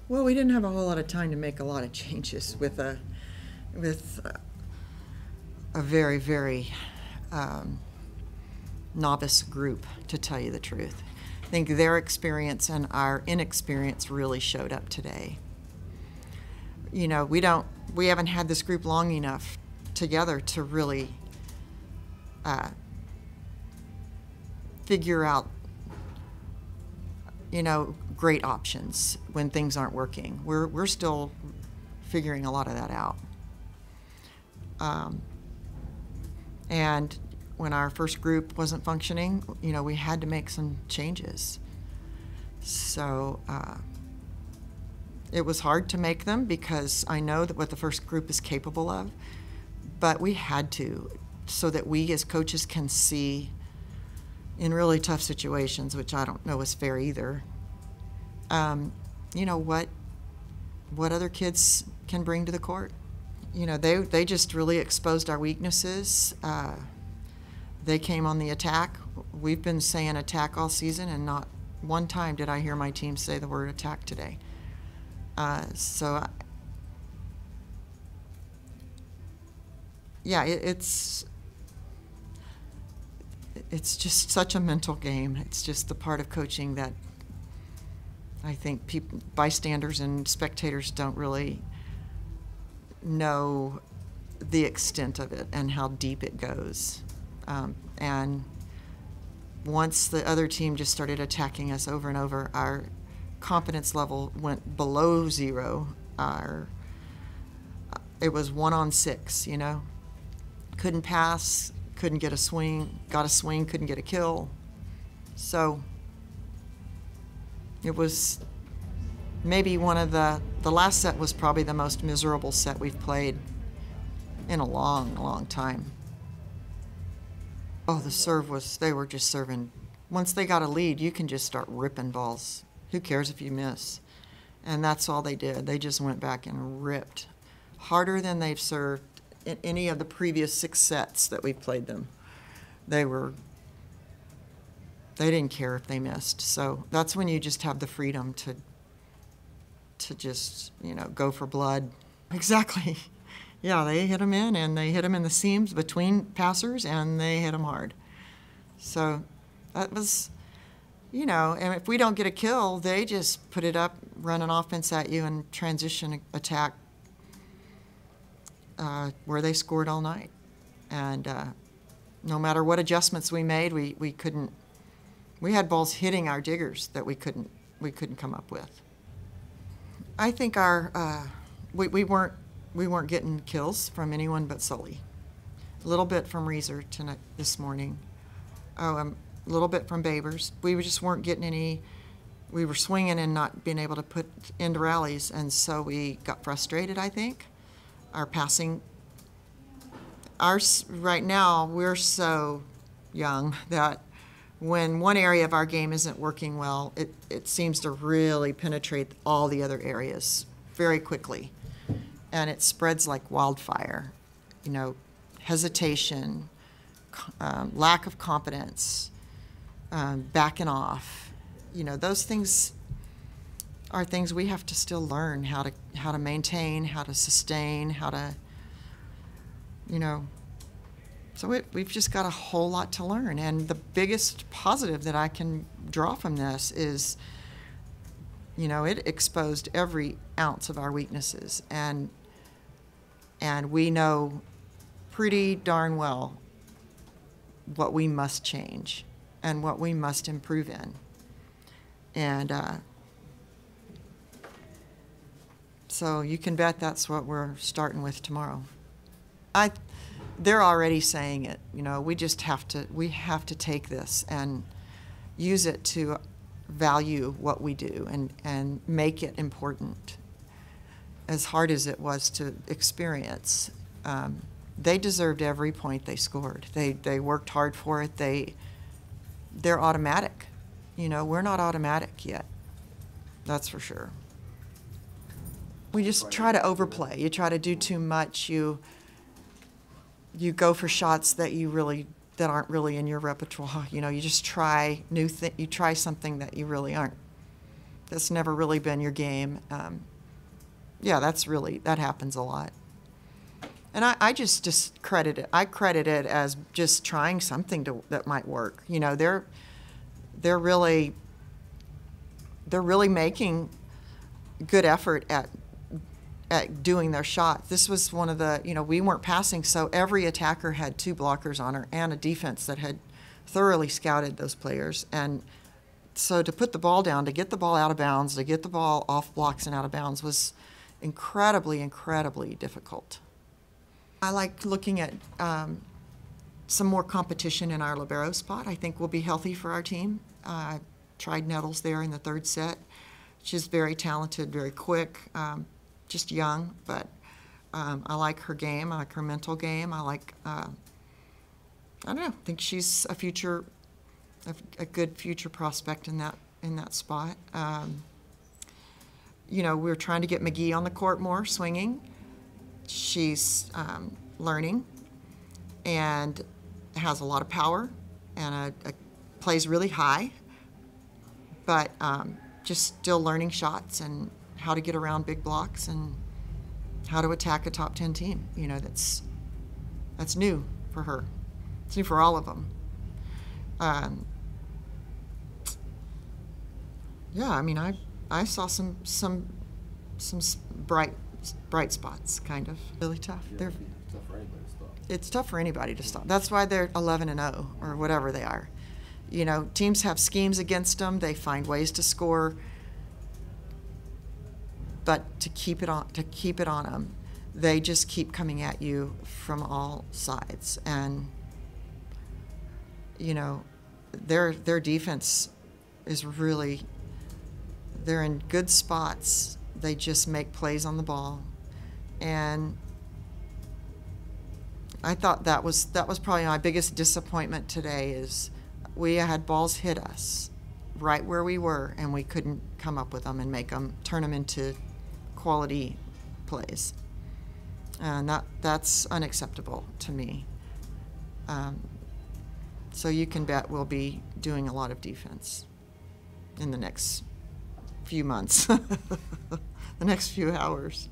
Well, we didn't have a whole lot of time to make a lot of changes with a very, very novice group, to tell you the truth. I think their experience and our inexperience really showed up today. You know, we haven't had this group long enough together to really figure out, great options when things aren't working. We're still figuring a lot of that out. And when our first group wasn't functioning, we had to make some changes. So it was hard to make them because I know that what the first group is capable of, but we had to, so that we as coaches can see in really tough situations, which I don't know is fair either, what other kids can bring to the court. They just really exposed our weaknesses. They came on the attack. We've been saying attack all season, and not one time did I hear my team say the word attack today. It's just such a mental game. It's just the part of coaching that I think bystanders and spectators don't really know the extent of it and how deep it goes. And once the other team just started attacking us over and over, our confidence level went below zero. It was 1-on-6, Couldn't pass, couldn't get a swing, got a swing, couldn't get a kill. So it was maybe one of the last set was probably the most miserable set we've played in a long, long time. Oh, the serve they were just serving. Once they got a lead, you can just start ripping balls. Who cares if you miss? And that's all they did. They just went back and ripped harder than they've served in any of the previous 6 sets that we've played them. They didn't care if they missed. So that's when you just have the freedom to just, go for blood. Exactly. Yeah, they hit them in, and they hit them in the seams between passers, and they hit them hard. So that was, and if we don't get a kill, they just put it up, run an offense at you, and transition attack where they scored all night. And no matter what adjustments we made, we couldn't. We had balls hitting our diggers that we couldn't come up with. I think we weren't getting kills from anyone but Sully. A little bit from Reeser this morning. A little bit from Babers. We just weren't getting any. We were swinging and not being able to put into rallies, and so we got frustrated, I think. Our passing. Right now, we're so young that when one area of our game isn't working well, it seems to really penetrate all the other areas very quickly. And it spreads like wildfire. Hesitation, lack of confidence, backing off. Those things are things we have to still learn how to maintain, how to sustain, how to, So we've just got a whole lot to learn. And the biggest positive that I can draw from this is, it exposed every ounce of our weaknesses. And we know pretty darn well what we must change and what we must improve in. And so you can bet that's what we're starting with tomorrow. They're already saying it. We have to take this and use it to value what we do and make it important. As hard as it was to experience, they deserved every point they scored. They worked hard for it. They're automatic. We're not automatic yet. That's for sure. We just try to overplay. You try to do too much. You go for shots that aren't really in your repertoire. You just try you try something that you really aren't That's never really been your game. Yeah, that happens a lot. And I just credit it. I credit it as just trying something that might work. You know, they're really making good effort at doing their shot. This was one of the, we weren't passing, so every attacker had 2 blockers on her and a defense that had thoroughly scouted those players. And so to put the ball down, to get the ball out of bounds, to get the ball off blocks and out of bounds was incredibly, incredibly difficult. I like looking at some more competition in our libero spot. I think will be healthy for our team. I tried Nettles there in the 3rd set. She's very talented, very quick, just young, but I like her game. I like her mental game. I like, I don't know, I think she's a good future prospect in that spot. We're trying to get McGee on the court more, swinging. She's learning and has a lot of power and plays really high, but just still learning shots and how to get around big blocks and how to attack a top 10 team. That's new for her. It's new for all of them. Yeah, I mean, I saw some bright spots, kind of. Really tough. Yeah, it'd be tough for anybody to stop. It's tough for anybody to stop. That's why they're 11-0 or whatever they are. Teams have schemes against them. They find ways to score, but to keep it on them, they just keep coming at you from all sides. And their defense is really, they're in good spots. They just make plays on the ball, and I thought that was probably my biggest disappointment today. Is we had balls hit us right where we were, and we couldn't come up with them and turn them into quality plays, and that's unacceptable to me. So you can bet we'll be doing a lot of defense in the next few months, the next few hours.